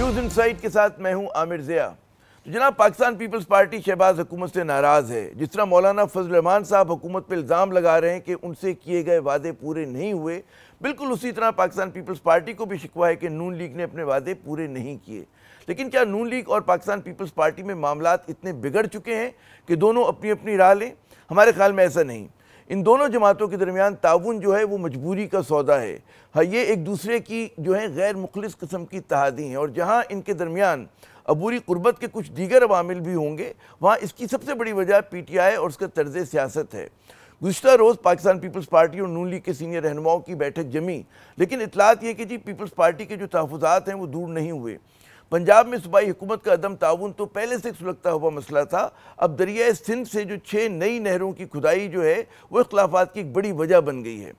News insight के साथ मैं हूं आमिर ज़िया। तो जनाब, पाकिस्तान पीपल्स पार्टी शहबाज हुकूमत से नाराज़ है। जिस तरह मौलाना फजल रहमान साहब हुकूमत पर इल्ज़ाम लगा रहे हैं कि उनसे किए गए वादे पूरे नहीं हुए, बिल्कुल उसी तरह पाकिस्तान पीपल्स पार्टी को भी शिकवा है कि नून लीग ने अपने वादे पूरे नहीं किए। लेकिन क्या नून लीग और पाकिस्तान पीपल्स पार्टी में मामलात इतने बिगड़ चुके हैं कि दोनों अपनी अपनी राह लें? हमारे ख्याल में ऐसा नहीं। इन दोनों जमातों के दरमियान ताउन जो है वो मजबूरी का सौदा है। हाँ, ये एक दूसरे की जो है गैर मुखलिस किस्म की इत्तेहादी हैं, और जहाँ इनके दरमियान अबूरी कुर्बत के कुछ दीगर अवामिल भी होंगे, वहाँ इसकी सबसे बड़ी वजह PTI और उसका तर्ज सियासत है। गुज़िश्ता रोज़ पाकिस्तान पीपल्स पार्टी और नून लीग के सीनियर रहनुमाओं की बैठक जमी, लेकिन इतलात ये कि जी पीपल्स पार्टी के जो तहफ़्फ़ुज़ात हैं वो दूर नहीं हुए। पंजाब में सूबाई हुकूमत का अदम ताउन तो पहले से सुलगता हुआ मसला था। अब दरिया सिंध से जो 6 नई नहरों की खुदाई जो है वो इख्तिलाफ़ात की एक बड़ी वजह बन गई है।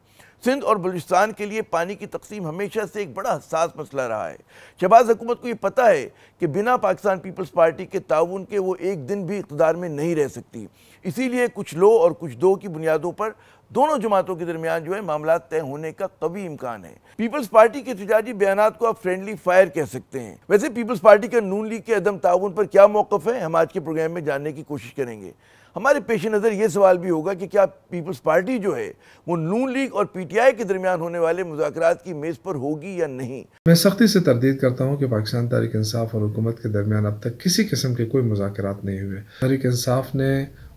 सिंध और बलूचिस्तान के लिए पानी की तकसीम हमेशा से एक बड़ा हसास मसला रहा है। शहबाज हुकूमत को ये पता है कि बिना पाकिस्तान पीपल्स पार्टी के ताउन के वो एक दिन भी इक़्तिदार में नहीं रह सकती। इसीलिए कुछ लो और कुछ दो की बुनियादों पर दोनों जमातों के दरमियान जो है मामला तय होने का कभी इम्कान है। पीपल्स पार्टी के एहतजाजी बयानात को आप फ्रेंडली फायर कह सकते हैं। वैसे पीपल्स पार्टी का नून लीग के अदम ताउन पर क्या मौक़िफ़ है, हम आज के प्रोग्राम में जानने की कोशिश करेंगे। हमारे पेश नज़र ये सवाल भी होगा कि क्या पीपल्स पार्टी जो है वो नून लीग और PTI के दरमियान होने वाले मुज़ाकरात की मेज़ पर होगी या नहीं। मैं सख्ती से तरदीद करता हूँ कि पाकिस्तान तहरीक इंसाफ और हुकूमत के दरमियान अब तक किसी किस्म के कोई मुज़ाकरात नहीं हुए। तहरीक इंसाफ ने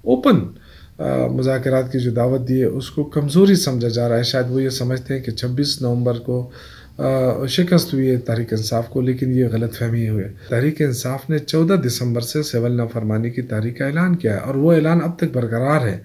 ओपन मुज़ाकरात की जो दावत दी है उसको कमज़ोरी समझा जा रहा है। शायद वो ये समझते हैं कि 26 नवंबर को शिकस्त हुई है तहरीक इंसाफ को, लेकिन ये गलत फहमी हुई है। तहरीक इंसाफ ने 14 दिसंबर से सिविल नाफरमानी की तारीख का ऐलान किया है और वो ऐलान अब तक बरकरार है।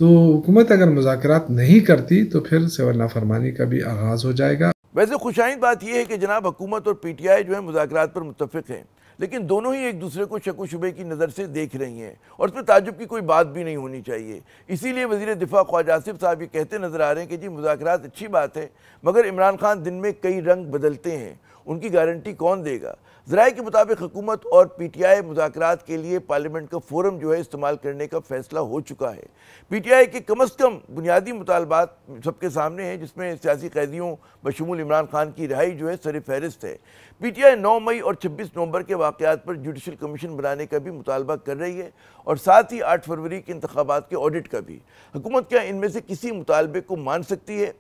तो हुकूमत अगर मुज़ाकरात नहीं करती तो फिर सिविल नाफरमानी का भी आगाज़ हो जाएगा। वैसे खुशाइंद बात यह है कि जनाब हुकूमत और PTI जो है मुज़ाकरात पर मुत्तफ़िक़ हैं, लेकिन दोनों ही एक दूसरे को शक व शुबे की नज़र से देख रही हैं, और इसमें ताज्जुब की कोई बात भी नहीं होनी चाहिए। इसीलिए वज़ीर दिफा ख्वाजा आसिफ साहब ये कहते नज़र आ रहे हैं कि जी मुज़ाकरात अच्छी बात है, मगर इमरान खान दिन में कई रंग बदलते हैं, उनकी गारंटी कौन देगा। ज़राए के मुताबिक हुकूमत और PTI मुज़ाकरात के लिए पार्लियामेंट का फोरम जो है इस्तेमाल करने का फ़ैसला हो चुका है। PTI के कम अज़ कम बुनियादी मुतालबात सबके सामने हैं, जिसमें सियासी कैदियों बशमूल इमरान खान की रिहाई जो है सर फहरिस्त है। PTI 9 मई और 26 नवंबर के वाक़यात पर जुडिशल कमीशन बनाने का भी मुतालबा कर रही है, और साथ ही 8 फरवरी के इंतखाबात के ऑडिट का भी। हुकूमत क्या इनमें से किसी मुतालबे को मान सकती है?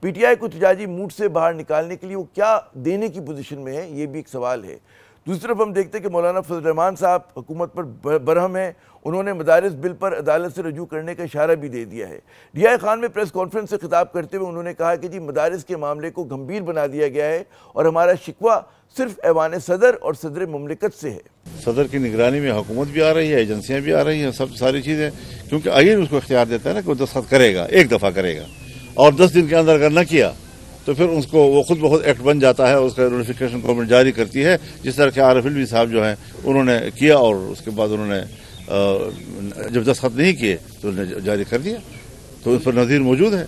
PTI को एहतजाजी मूड से बाहर निकालने के लिए वो क्या देने की पोजीशन में है, ये भी एक सवाल है। दूसरी तरफ हम देखते हैं कि मौलाना फजल रहमान साहब हुकूमत पर बरहम है। उन्होंने मदारिस बिल पर अदालत से रजू करने का इशारा भी दे दिया है। DI खान में प्रेस कॉन्फ्रेंस से खिताब करते हुए उन्होंने कहा कि जी मदारिस के मामले को गंभीर बना दिया गया है और हमारा शिकवा सिर्फ ऐवान सदर और सदर मुमलिकत से है। सदर की निगरानी में हुकूमत भी आ रही है, एजेंसियाँ भी आ रही हैं, सब सारी चीज़ें, क्योंकि आइन उसको इख्तियार देता है ना कि वो दस्तखत करेगा, एक दफ़ा करेगा, और 10 दिन के अंदर अगर न किया तो फिर उसको वो खुद ब खुद एक्ट बन जाता है, उसका नोटिफिकेशन गवर्नमेंट जारी करती है। जिस तरह के आरिफ अलवी साहब जो हैं उन्होंने किया, और उसके बाद उन्होंने जब दस्तखत नहीं किए तो उन्होंने जारी कर दिया, तो उस पर नज़ीर मौजूद है।